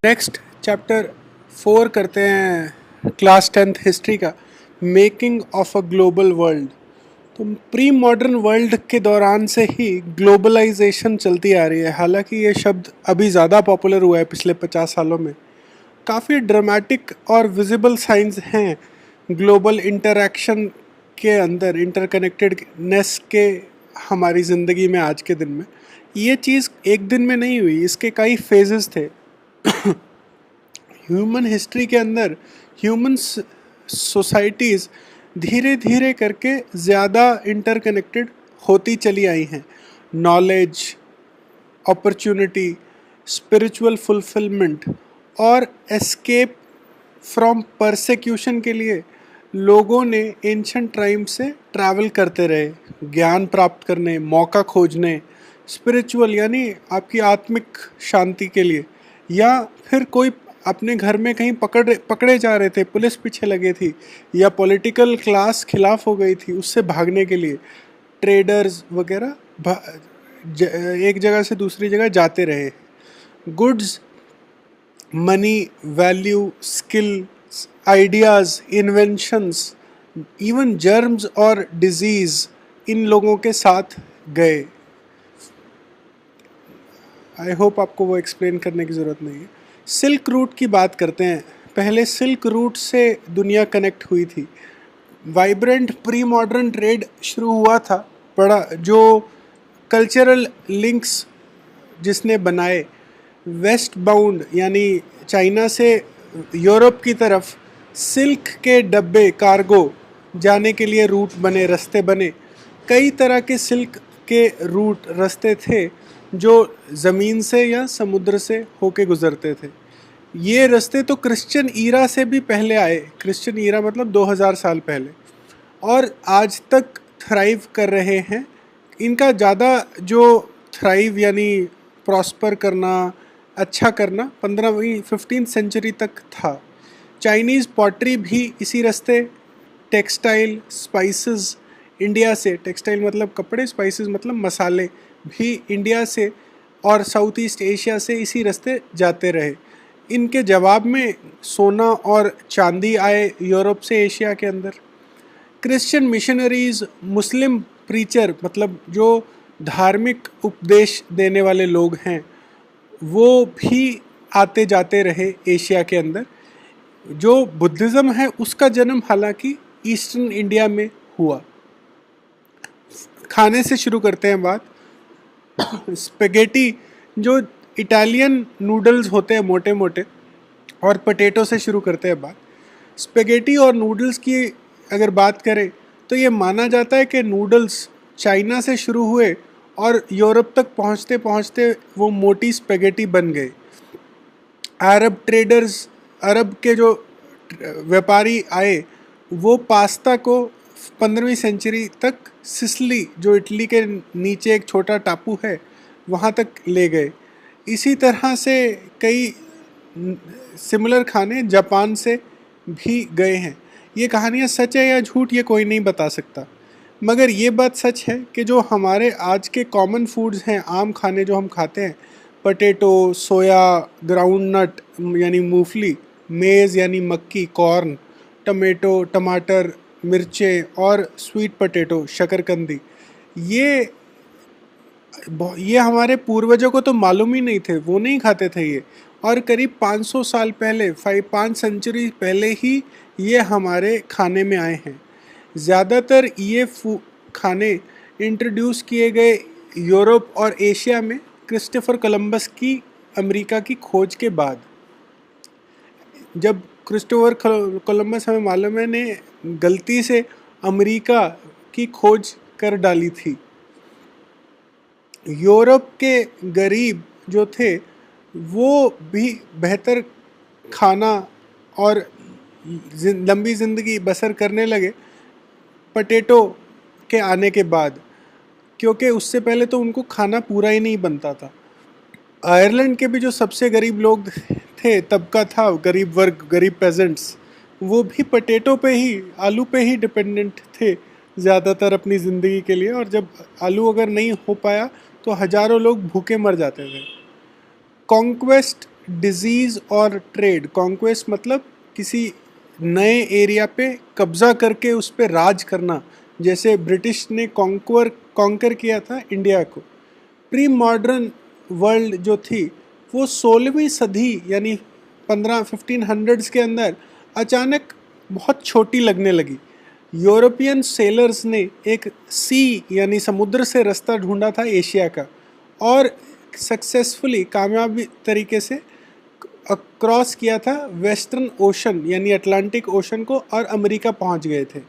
Next chapter 4 करते हैं class 10th history का, making of a global world. तो प्री मॉडर्न वर्ल्ड के दौरान से ही ग्लोबलाइजेशन चलती आ रही है। हालांकि ये शब्द अभी ज़्यादा पॉपुलर हुआ है पिछले 50 सालों में। काफ़ी ड्रामेटिक और विजिबल साइंस हैं ग्लोबल इंटरैक्शन के अंदर, इंटरकनेक्टेडनेस के हमारी ज़िंदगी में आज के दिन में। ये चीज़ एक दिन में नहीं हुई, इसके कई फेजेस थे। ह्यूमन हिस्ट्री के अंदर ह्यूमन सोसाइटीज़ धीरे धीरे करके ज़्यादा इंटरकनेक्टेड होती चली आई हैं। नॉलेज, अपॉर्चुनिटी, स्पिरिचुअल फुलफिलमेंट और एस्केप फ्रॉम परसेक्यूशन के लिए लोगों ने एंशंट टाइम से ट्रैवल करते रहे, ज्ञान प्राप्त करने, मौका खोजने, स्पिरिचुअल यानी आपकी आत्मिक शांति के लिए, या फिर कोई अपने घर में कहीं पकड़े जा रहे थे, पुलिस पीछे लगे थी, या पॉलिटिकल क्लास खिलाफ हो गई थी, उससे भागने के लिए ट्रेडर्स वगैरह एक जगह से दूसरी जगह जाते रहे। Goods, money, value, skill, ideas, inventions, even germs और डिजीज़ इन लोगों के साथ गए। आई होप आपको वो एक्सप्लेन करने की ज़रूरत नहीं है। सिल्क रूट की बात करते हैं। पहले सिल्क रूट से दुनिया कनेक्ट हुई थी। वाइब्रेंट प्री मॉडर्न ट्रेड शुरू हुआ था, बड़ा जो कल्चरल लिंक्स जिसने बनाए, वेस्ट बाउंड यानी चाइना से यूरोप की तरफ सिल्क के डब्बे, कार्गो जाने के लिए रूट बने, रास्ते बने। कई तरह के सिल्क के रूट, रास्ते थे जो ज़मीन से या समुद्र से होके गुज़रते थे। ये रास्ते तो क्रिश्चियन ईरा से भी पहले आए। क्रिश्चियन ईरा मतलब 2000 साल पहले, और आज तक थ्राइव कर रहे हैं। इनका ज़्यादा जो थ्राइव यानी प्रॉस्पर करना, अच्छा करना 15वीं 15th सेंचुरी तक था। चाइनीज़ पॉटरी भी इसी रास्ते, टेक्सटाइल, स्पाइसेस इंडिया से, टेक्सटाइल मतलब कपड़े, स्पाइसेस मतलब मसाले, भी इंडिया से और साउथ ईस्ट एशिया से इसी रास्ते जाते रहे। इनके जवाब में सोना और चांदी आए यूरोप से एशिया के अंदर। क्रिश्चियन मिशनरीज, मुस्लिम प्रीचर मतलब जो धार्मिक उपदेश देने वाले लोग हैं, वो भी आते जाते रहे एशिया के अंदर। जो बुद्धिज़्म है उसका जन्म हालांकि ईस्टर्न इंडिया में हुआ। खाने से शुरू करते हैं बात। स्पेगेटी, जो इटालियन नूडल्स होते हैं मोटे मोटे, और पोटैटो से शुरू करते हैं बात। स्पेगेटी और नूडल्स की अगर बात करें तो ये माना जाता है कि नूडल्स चाइना से शुरू हुए और यूरोप तक पहुंचते पहुंचते वो मोटी स्पेगेटी बन गए। अरब ट्रेडर्स, अरब के जो व्यापारी आए, वो पास्ता को 15वीं सेंचुरी तक सिसिली, जो इटली के नीचे एक छोटा टापू है, वहाँ तक ले गए। इसी तरह से कई सिमिलर खाने जापान से भी गए हैं। ये कहानियाँ सच है या झूठ ये कोई नहीं बता सकता, मगर ये बात सच है कि जो हमारे आज के कॉमन फूड्स हैं, आम खाने जो हम खाते हैं, पोटैटो, सोया, ग्राउंड नट यानी मूंगफली, मेज़ यानी मक्की, कॉर्न, टमेटो, टमाटर, मिर्चें और स्वीट पोटैटो, शकरकंदी, ये हमारे पूर्वजों को तो मालूम ही नहीं थे, वो नहीं खाते थे ये। और करीब 500 साल पहले, 5 सेंचुरी पहले ही ये हमारे खाने में आए हैं। ज़्यादातर ये खाने इंट्रोड्यूस किए गए यूरोप और एशिया में क्रिस्टोफर कोलंबस की अमेरिका की खोज के बाद। जब क्रिस्टोफर कोलंबस, हमें मालूम है, ने गलती से अमेरिका की खोज कर डाली थी। यूरोप के गरीब जो थे वो भी बेहतर खाना और लंबी ज़िंदगी बसर करने लगे पोटैटो के आने के बाद, क्योंकि उससे पहले तो उनको खाना पूरा ही नहीं बनता था। आयरलैंड के भी जो सबसे गरीब लोग थे, तबका था, गरीब वर्ग, गरीब पेजेंट्स, वो भी पोटैटो पे ही, आलू पे ही डिपेंडेंट थे ज़्यादातर अपनी ज़िंदगी के लिए। और जब आलू अगर नहीं हो पाया तो हज़ारों लोग भूखे मर जाते थे। कॉन्क्वेस्ट डिजीज़ और ट्रेड। कॉन्क्वेस्ट मतलब किसी नए एरिया पे कब्जा करके उस पे राज करना, जैसे ब्रिटिश ने कॉन्कर किया था इंडिया को। प्री मॉडर्न वर्ल्ड जो थी वो 16वीं सदी यानी 1500s के अंदर अचानक बहुत छोटी लगने लगी। यूरोपियन सेलर्स ने एक सी यानी समुद्र से रास्ता ढूंढा था एशिया का, और सक्सेसफुली कामयाबी तरीके से क्रॉस किया था वेस्टर्न ओशन यानी अटलांटिक ओशन को, और अमेरिका पहुंच गए थे।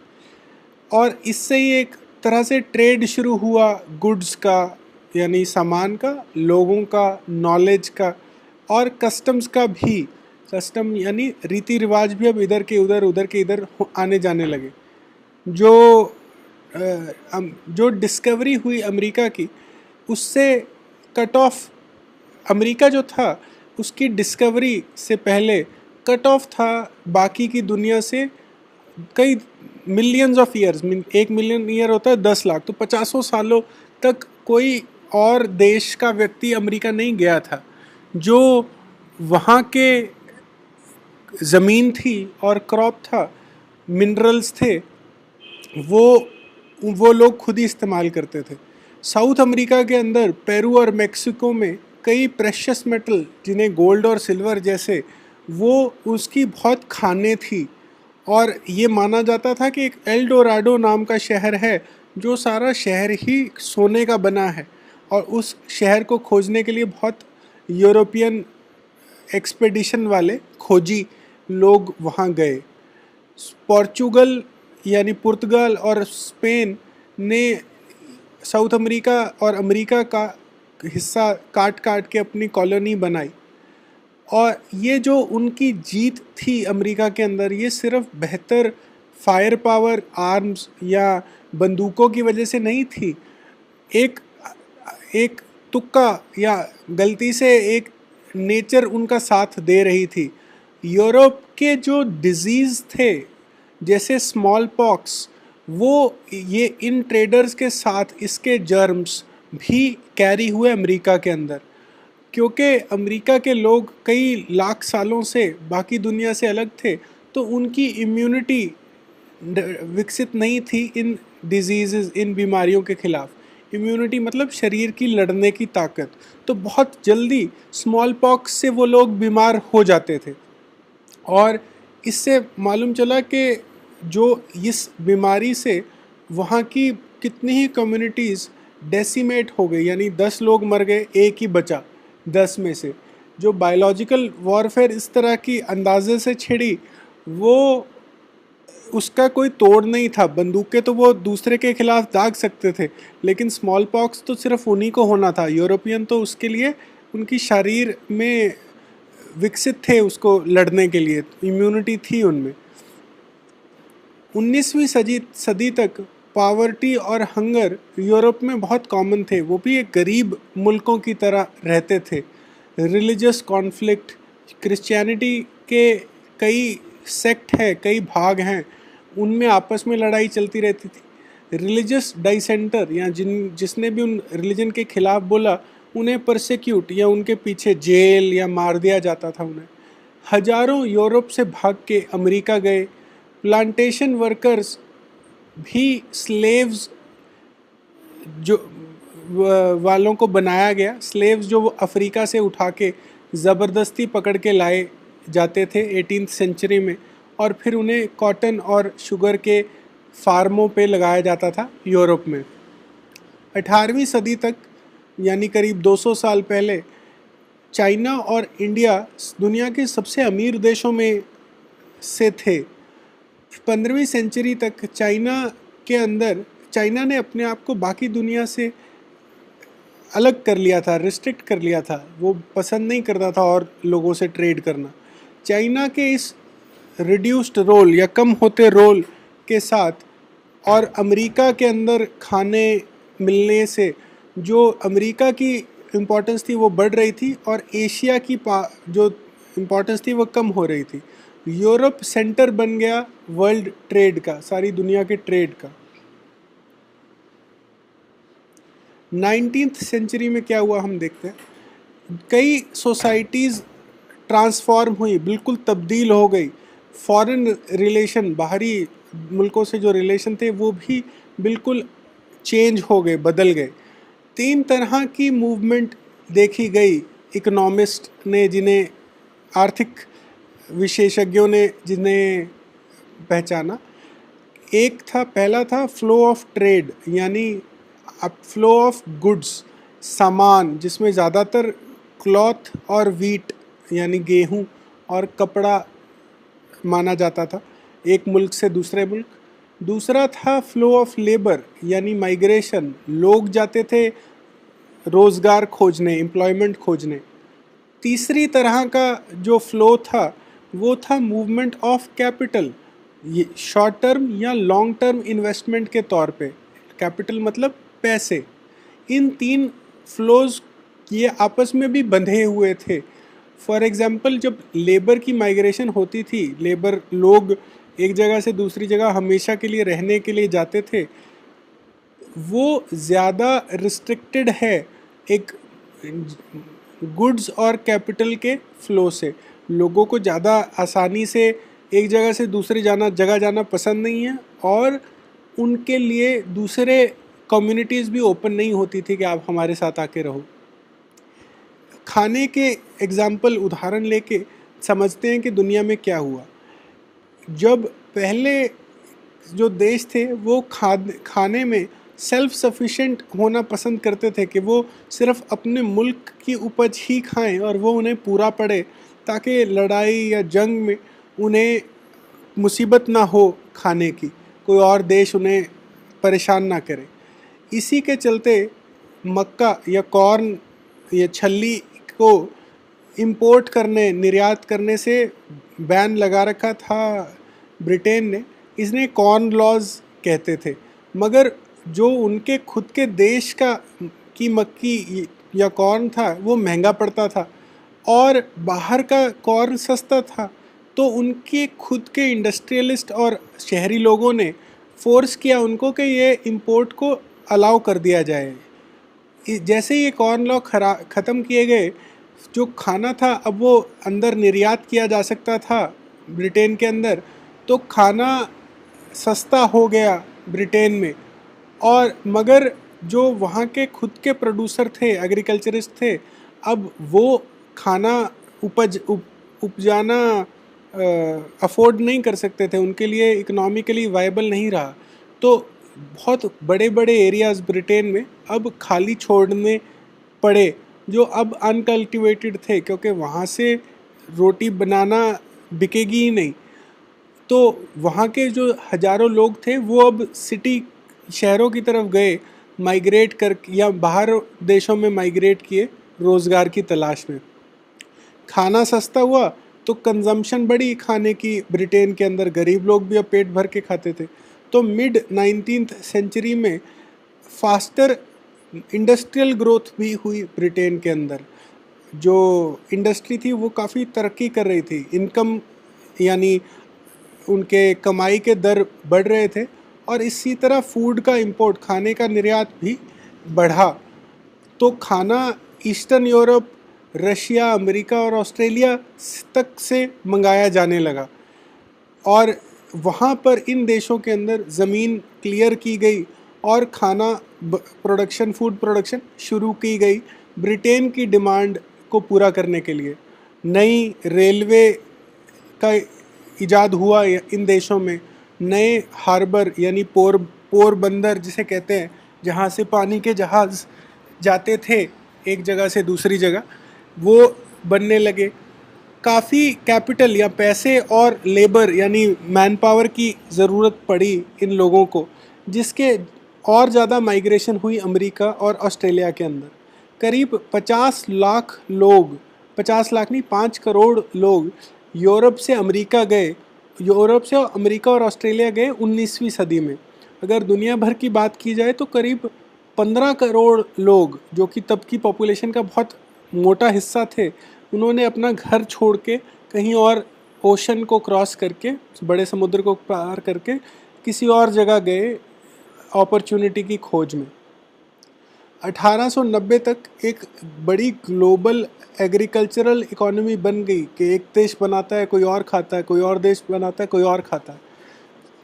और इससे ही एक तरह से ट्रेड शुरू हुआ, गुड्स का यानी सामान का, लोगों का, नॉलेज का, और कस्टम्स का भी। कस्टम यानी रीति रिवाज भी अब इधर के उधर, उधर के इधर आने जाने लगे। जो डिस्कवरी हुई अमेरिका की, उससे कट ऑफ, अमेरिका जो था उसकी डिस्कवरी से पहले कट ऑफ था बाकी की दुनिया से कई millions of years. 1 million year होता है 10 लाख, तो 50 सालों तक कोई और देश का व्यक्ति अमेरिका नहीं गया था। जो वहाँ के ज़मीन थी और क्रॉप था, मिनरल्स थे, वो लोग खुद ही इस्तेमाल करते थे। साउथ अमेरिका के अंदर पेरू और मेक्सिको में कई प्रेशियस मेटल, जिन्हें गोल्ड और सिल्वर जैसे, वो उसकी बहुत खानें थी। और ये माना जाता था कि एक एल डोराडो नाम का शहर है, जो सारा शहर ही सोने का बना है, और उस शहर को खोजने के लिए बहुत यूरोपियन एक्सपेडिशन वाले खोजी लोग वहाँ गए। पोर्चुगल यानी पुर्तगाल और स्पेन ने साउथ अमेरिका और अमेरिका का हिस्सा काट काट के अपनी कॉलोनी बनाई। और ये जो उनकी जीत थी अमेरिका के अंदर, ये सिर्फ बेहतर फायर पावर, आर्म्स या बंदूकों की वजह से नहीं थी। एक एक तुक्का या गलती से एक नेचर उनका साथ दे रही थी। यूरोप के जो डिजीज़ थे जैसे स्मॉल पॉक्स, वो ये इन ट्रेडर्स के साथ इसके जर्म्स भी कैरी हुए अमेरिका के अंदर। क्योंकि अमेरिका के लोग कई लाख सालों से बाकी दुनिया से अलग थे, तो उनकी इम्यूनिटी विकसित नहीं थी इन डिजीज़, इन बीमारियों के ख़िलाफ़। इम्यूनिटी मतलब शरीर की लड़ने की ताकत। तो बहुत जल्दी स्मॉल पॉक्स से वो लोग बीमार हो जाते थे। और इससे मालूम चला कि जो इस बीमारी से वहाँ की कितनी ही कम्युनिटीज़ डेसिमेट हो गई, यानी 10 लोग मर गए, एक ही बचा 10 में से। जो बायोलॉजिकल वॉरफेयर इस तरह की अंदाजे से छिड़ी, वो उसका कोई तोड़ नहीं था। बंदूकें तो वो दूसरे के खिलाफ दाग सकते थे, लेकिन स्मॉल पॉक्स तो सिर्फ उन्हीं को होना था। यूरोपियन तो उसके लिए उनकी शरीर में विकसित थे उसको लड़ने के लिए, इम्यूनिटी थी उनमें। 19वीं सदी तक पावर्टी और हंगर यूरोप में बहुत कॉमन थे। वो भी एक गरीब मुल्कों की तरह रहते थे। रिलीजियस कॉन्फ्लिक्ट, क्रिश्चियनिटी के कई सेक्ट हैं, कई भाग हैं, उनमें आपस में लड़ाई चलती रहती थी। रिलीजियस डाइसेंटर या जिसने भी उन रिलीजन के खिलाफ बोला, उन्हें परसिक्यूट या उनके पीछे जेल या मार दिया जाता था उन्हें। हजारों यूरोप से भाग के अमेरिका गए। प्लांटेशन वर्कर्स भी स्लेव्स जो वालों को बनाया गया। स्लेव्स जो वो अफ्रीका से उठा के ज़बरदस्ती पकड़ के लाए जाते थे 18th सेंचुरी में, और फिर उन्हें कॉटन और शुगर के फार्मों पे लगाया जाता था यूरोप में। 18वीं सदी तक यानी करीब 200 साल पहले चाइना और इंडिया दुनिया के सबसे अमीर देशों में से थे। 15वीं सेंचुरी तक चाइना ने अपने आप को बाकी दुनिया से अलग कर लिया था, रिस्ट्रिक्ट कर लिया था। वो पसंद नहीं करता था और लोगों से ट्रेड करना। चाइना के इस रिड्यूस्ड रोल या कम होते रोल के साथ और अमेरिका के अंदर खाने मिलने से जो अमेरिका की इम्पोर्टेंस थी वो बढ़ रही थी, और एशिया की जो इम्पोर्टेंस थी वो कम हो रही थी। यूरोप सेंटर बन गया वर्ल्ड ट्रेड का, सारी दुनिया के ट्रेड का। 19th सेंचुरी में क्या हुआ हम देखते हैं। कई सोसाइटीज़ ट्रांसफॉर्म हुई, बिल्कुल तब्दील हो गई। फॉरेन रिलेशन, बाहरी मुल्कों से जो रिलेशन थे वो भी बिल्कुल चेंज हो गए, बदल गए। 3 तरह की मूवमेंट देखी गई इकोनॉमिस्ट ने, जिन्हें आर्थिक विशेषज्ञों ने जिन्हें पहचाना। एक था, पहला था फ्लो ऑफ ट्रेड, यानी फ्लो ऑफ गुड्स, सामान, जिसमें ज़्यादातर क्लॉथ और वीट यानी गेहूं और कपड़ा माना जाता था, एक मुल्क से दूसरे मुल्क। दूसरा था फ्लो ऑफ लेबर, यानी माइग्रेशन, लोग जाते थे रोज़गार खोजने, एम्प्लॉयमेंट खोजने। तीसरी तरह का जो फ्लो था वो था मूवमेंट ऑफ कैपिटल, ये शॉर्ट टर्म या लॉन्ग टर्म इन्वेस्टमेंट के तौर पे। कैपिटल मतलब पैसे। इन 3 फ्लोज ये आपस में भी बंधे हुए थे। फॉर एग्ज़ाम्पल, जब लेबर की माइग्रेशन होती थी, लेबर लोग एक जगह से दूसरी जगह हमेशा के लिए रहने के लिए जाते थे, वो ज़्यादा रिस्ट्रिक्टेड है एक गुड्स और कैपिटल के फ़्लो से। लोगों को ज़्यादा आसानी से एक जगह से दूसरी जगह जाना पसंद नहीं है, और उनके लिए दूसरे कम्युनिटीज़ भी ओपन नहीं होती थी कि आप हमारे साथ आके रहो। खाने के एग्ज़ाम्पल, उदाहरण लेके समझते हैं कि दुनिया में क्या हुआ। जब पहले जो देश थे वो खाने में सेल्फ सफिशिएंट होना पसंद करते थे, कि वो सिर्फ अपने मुल्क की उपज ही खाएं और वो उन्हें पूरा पड़े, ताकि लड़ाई या जंग में उन्हें मुसीबत ना हो खाने की, कोई और देश उन्हें परेशान ना करे। इसी के चलते मक्का या कॉर्न या छल्ली को इंपोर्ट करने, निर्यात करने से बैन लगा रखा था ब्रिटेन ने। इसने कॉर्न लॉज कहते थे। मगर जो उनके खुद के देश की मक्की या कॉर्न था वो महंगा पड़ता था, और बाहर का कॉर्न सस्ता था। तो उनके खुद के इंडस्ट्रियलिस्ट और शहरी लोगों ने फोर्स किया उनको कि ये इंपोर्ट को अलाउ कर दिया जाए। जैसे ही ये कॉर्न लॉ ख़त्म किए गए, जो खाना था अब वो अंदर निर्यात किया जा सकता था ब्रिटेन के अंदर, तो खाना सस्ता हो गया ब्रिटेन में। और मगर जो वहाँ के खुद के प्रोड्यूसर थे, एग्रीकल्चरिस्ट थे, अब वो खाना उपजाना अफोर्ड नहीं कर सकते थे, उनके लिए इकोनॉमिकली वायबल नहीं रहा। तो बहुत बड़े बड़े एरियाज़ ब्रिटेन में अब खाली छोड़ने पड़े, जो अब अनकल्टिवेटेड थे, क्योंकि वहाँ से रोटी बनाना बिकेगी ही नहीं। तो वहाँ के जो हज़ारों लोग थे वो अब शहरों की तरफ गए, माइग्रेट कर, या बाहर देशों में माइग्रेट किए रोज़गार की तलाश में। खाना सस्ता हुआ तो कंजम्पशन बढ़ी खाने की ब्रिटेन के अंदर, गरीब लोग भी अब पेट भर के खाते थे। तो मिड 19th सेंचुरी में फास्टर इंडस्ट्रियल ग्रोथ भी हुई ब्रिटेन के अंदर। जो इंडस्ट्री थी वो काफ़ी तरक्की कर रही थी, इनकम यानी उनके कमाई के दर बढ़ रहे थे, और इसी तरह फूड का इंपोर्ट, खाने का निर्यात भी बढ़ा। तो खाना ईस्टर्न यूरोप, रशिया, अमेरिका और ऑस्ट्रेलिया तक से मंगाया जाने लगा, और वहाँ पर इन देशों के अंदर ज़मीन क्लियर की गई और खाना प्रोडक्शन, फूड प्रोडक्शन शुरू की गई ब्रिटेन की डिमांड को पूरा करने के लिए। नई रेलवे का इजाद हुआ इन देशों में, नए हार्बर यानी पोरबंदर जिसे कहते हैं, जहाँ से पानी के जहाज़ जाते थे एक जगह से दूसरी जगह, वो बनने लगे। काफ़ी कैपिटल या पैसे और लेबर यानी मैन पावर की ज़रूरत पड़ी इन लोगों को, जिसके और ज़्यादा माइग्रेशन हुई अमेरिका और ऑस्ट्रेलिया के अंदर। करीब 50 लाख लोग, 50 लाख नहीं, 5 करोड़ लोग यूरोप से अमेरिका गए, यूरोप से अमेरिका और ऑस्ट्रेलिया गए 19वीं सदी में। अगर दुनिया भर की बात की जाए तो करीब 15 करोड़ लोग, जो कि तब की पॉपुलेशन का बहुत मोटा हिस्सा थे, उन्होंने अपना घर छोड़ के कहीं और ओशन को क्रॉस करके, बड़े समुद्र को पार करके किसी और जगह गए अपॉर्चुनिटी की खोज में। 1890 तक एक बड़ी ग्लोबल एग्रीकल्चरल इकोनॉमी बन गई कि एक देश बनाता है कोई और खाता है, कोई और देश बनाता है कोई और खाता है,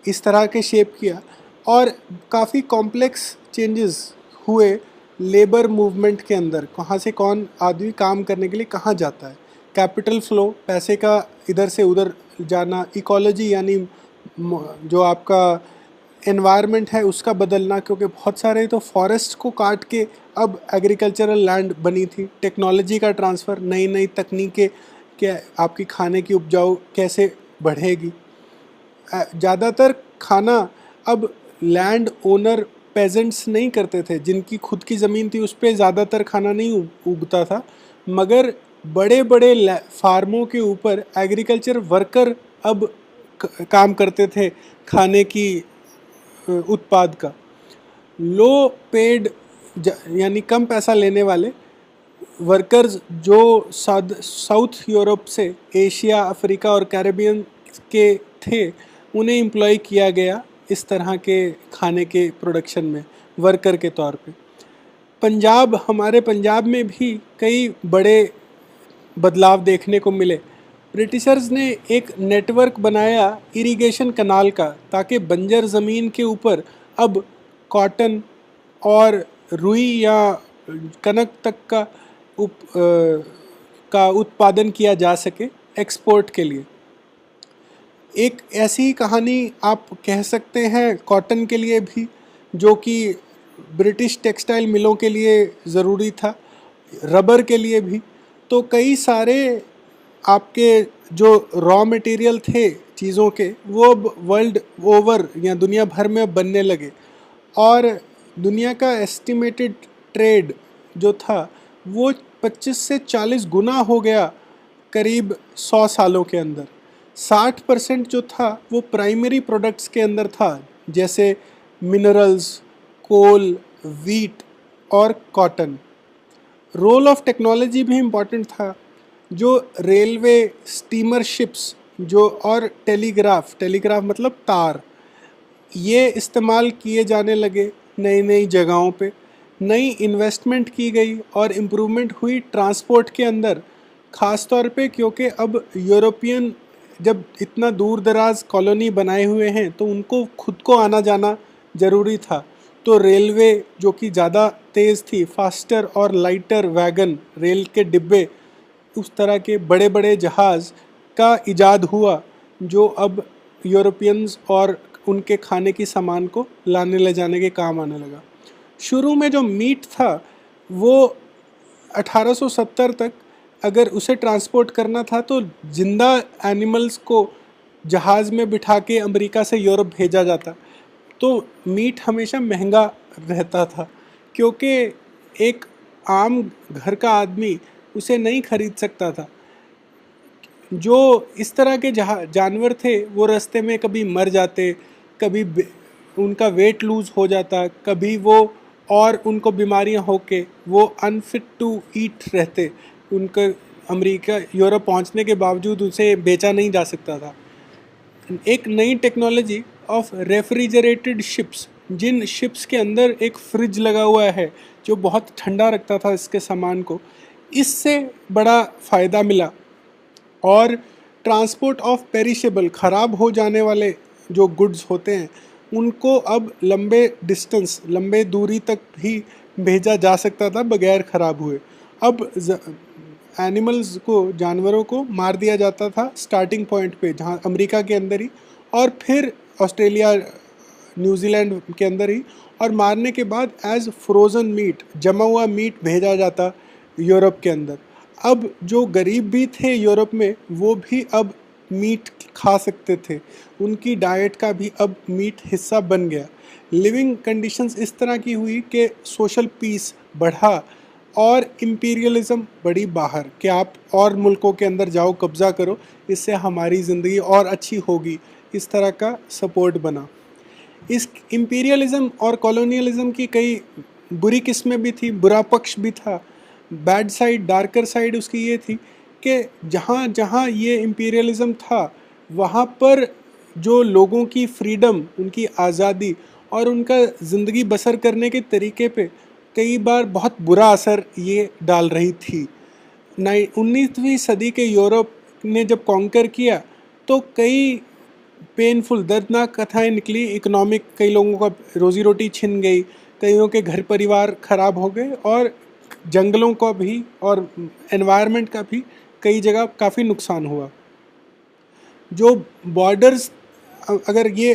इस तरह के शेप किया। और काफ़ी कॉम्प्लेक्स चेंजेस हुए लेबर मूवमेंट के अंदर, कहाँ से कौन आदमी काम करने के लिए कहाँ जाता है, कैपिटल फ्लो, पैसे का इधर से उधर जाना, इकोलॉजी यानी जो आपका एनवायरनमेंट है उसका बदलना, क्योंकि बहुत सारे तो फॉरेस्ट को काट के अब एग्रीकल्चरल लैंड बनी थी, टेक्नोलॉजी का ट्रांसफ़र, नई नई तकनीकें कि आपकी खाने की उपजाऊ कैसे बढ़ेगी। ज़्यादातर खाना अब लैंड ओनर पेजेंट्स नहीं करते थे, जिनकी खुद की ज़मीन थी उस पर ज़्यादातर खाना नहीं उगता था, मगर बड़े बड़े फार्मों के ऊपर एग्रीकल्चर वर्कर अब काम करते थे खाने की उत्पाद का। लो पेड यानी कम पैसा लेने वाले वर्कर्स जो साउथ यूरोप से एशिया, अफ्रीका और कैरेबियन के थे, उन्हें एम्प्लॉय किया गया इस तरह के खाने के प्रोडक्शन में वर्कर के तौर पे। हमारे पंजाब में भी कई बड़े बदलाव देखने को मिले। ब्रिटिशर्स ने एक नेटवर्क बनाया इरिगेशन कनाल का, ताकि बंजर ज़मीन के ऊपर अब कॉटन और रुई या कनक तक का उत्पादन किया जा सके एक्सपोर्ट के लिए। एक ऐसी कहानी आप कह सकते हैं कॉटन के लिए भी, जो कि ब्रिटिश टेक्सटाइल मिलों के लिए ज़रूरी था, रबर के लिए भी। तो कई सारे आपके जो रॉ मटेरियल थे चीज़ों के, वो अब वर्ल्ड ओवर या दुनिया भर में बनने लगे, और दुनिया का एस्टिमेटेड ट्रेड जो था वो 25 से 40 गुना हो गया करीब 100 सालों के अंदर। 60% जो था वो प्राइमरी प्रोडक्ट्स के अंदर था, जैसे मिनरल्स, कोल, वीट और कॉटन। रोल ऑफ टेक्नोलॉजी भी इम्पॉर्टेंट था। जो रेलवे, स्टीमर शिप्स जो और टेलीग्राफ मतलब तार, ये इस्तेमाल किए जाने लगे नई नई जगहों पे। नई इन्वेस्टमेंट की गई और इम्प्रूवमेंट हुई ट्रांसपोर्ट के अंदर, ख़ास तौर पे क्योंकि अब यूरोपियन जब इतना दूर दराज कॉलोनी बनाए हुए हैं तो उनको खुद को आना जाना ज़रूरी था। तो रेलवे जो कि ज़्यादा तेज़ थी, फास्टर और लाइटर वैगन, रेल के डिब्बे, उस तरह के बड़े बड़े जहाज़ का इजाद हुआ, जो अब यूरोपियंस और उनके खाने की सामान को लाने ले जाने के काम आने लगा। शुरू में जो मीट था वो 1870 तक अगर उसे ट्रांसपोर्ट करना था तो जिंदा एनिमल्स को जहाज़ में बिठा के अमेरिका से यूरोप भेजा जाता। तो मीट हमेशा महंगा रहता था, क्योंकि एक आम घर का आदमी उसे नहीं खरीद सकता था। जो इस तरह के जानवर थे वो रास्ते में कभी मर जाते, कभी उनका वेट लूज़ हो जाता, कभी वो और उनको बीमारियां होके वो अनफिट टू ईट रहते। उनका अमेरिका, यूरोप पहुंचने के बावजूद उसे बेचा नहीं जा सकता था। एक नई टेक्नोलॉजी ऑफ रेफ्रिजरेटेड शिप्स, जिन शिप्स के अंदर एक फ्रिज लगा हुआ है जो बहुत ठंडा रखता था इसके सामान को, इससे बड़ा फ़ायदा मिला। और ट्रांसपोर्ट ऑफ पेरिशेबल, ख़राब हो जाने वाले जो गुड्स होते हैं उनको अब लंबे दूरी तक भी भेजा जा सकता था बगैर ख़राब हुए। अब एनिमल्स को, जानवरों को मार दिया जाता था स्टार्टिंग पॉइंट पे, जहाँ अमेरिका के अंदर ही, और फिर ऑस्ट्रेलिया, न्यूजीलैंड के अंदर ही, और मारने के बाद एज फ्रोज़न मीट, जमा हुआ मीट भेजा जाता यूरोप के अंदर। अब जो गरीब भी थे यूरोप में वो भी अब मीट खा सकते थे, उनकी डाइट का भी अब मीट हिस्सा बन गया। लिविंग कंडीशंस इस तरह की हुई कि सोशल पीस बढ़ा और इम्पीरियलिज्म बढ़ी बाहर, कि आप और मुल्कों के अंदर जाओ, कब्ज़ा करो, इससे हमारी ज़िंदगी और अच्छी होगी, इस तरह का सपोर्ट बना। इस इम्पीरियलिज्म और कॉलोनियलिज्म की कई बुरी किस्में भी थी, बुरा पक्ष भी था। बैड साइड, डार्कर साइड उसकी ये थी कि जहाँ जहाँ ये इम्पीरियलिज्म था वहाँ पर जो लोगों की फ्रीडम, उनकी आज़ादी और उनका ज़िंदगी बसर करने के तरीके पे कई बार बहुत बुरा असर ये डाल रही थी। 19वीं सदी के यूरोप ने जब कॉन्कर किया तो कई पेनफुल दर्दनाक कथाएं निकली। इकोनॉमिक, कई लोगों का रोजी रोटी छिन गई, कईयों के घर परिवार खराब हो गए, और जंगलों का भी और एनवायरनमेंट का भी कई जगह काफ़ी नुकसान हुआ। जो बॉर्डर्स, अगर ये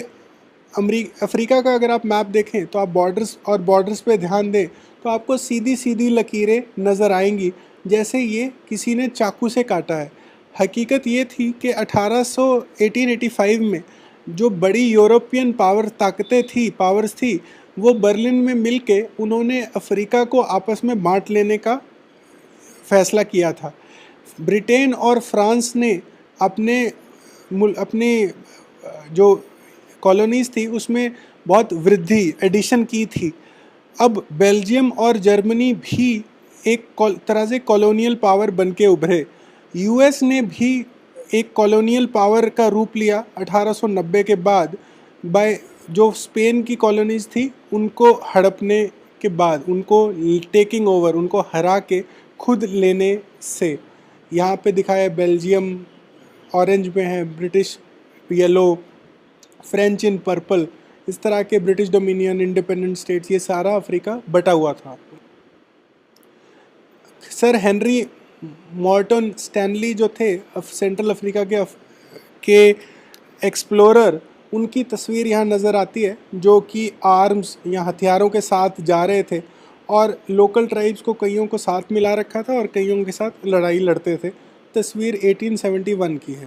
अफ्रीका का अगर आप मैप देखें तो आप बॉर्डर्स पे ध्यान दें तो आपको सीधी सीधी लकीरें नज़र आएंगी, जैसे ये किसी ने चाकू से काटा है। हकीकत ये थी कि 1885 में जो बड़ी यूरोपियन पावर्स थी, वो बर्लिन में मिलके उन्होंने अफ्रीका को आपस में बांट लेने का फैसला किया था। ब्रिटेन और फ्रांस ने अपने जो कॉलोनीज़ थी उसमें बहुत वृद्धि, एडिशन की थी। अब बेल्जियम और जर्मनी भी एक तरह से कॉलोनियल पावर बन के उभरे। यूएस ने भी एक कॉलोनियल पावर का रूप लिया 1890 के बाद, जो स्पेन की कॉलोनीज़ थी उनको हड़पने के बाद, उनको टेकिंग ओवर, उनको हरा के खुद लेने से। यहाँ पे दिखाया है बेल्जियम ऑरेंज में है, British yellow, French in purple, इस तरह के ब्रिटिश डोमिनियन, इंडिपेंडेंट स्टेट्स, ये सारा अफ्रीका बटा हुआ था। सर हेनरी मॉर्टन स्टैनली जो थे सेंट्रल अफ्रीका के एक्सप्लोरर, उनकी तस्वीर यहाँ नज़र आती है, जो कि आर्म्स या हथियारों के साथ जा रहे थे और लोकल ट्राइब्स को कईयों को साथ मिला रखा था और कईयों के साथ लड़ाई लड़ते थे। तस्वीर 1871 की है।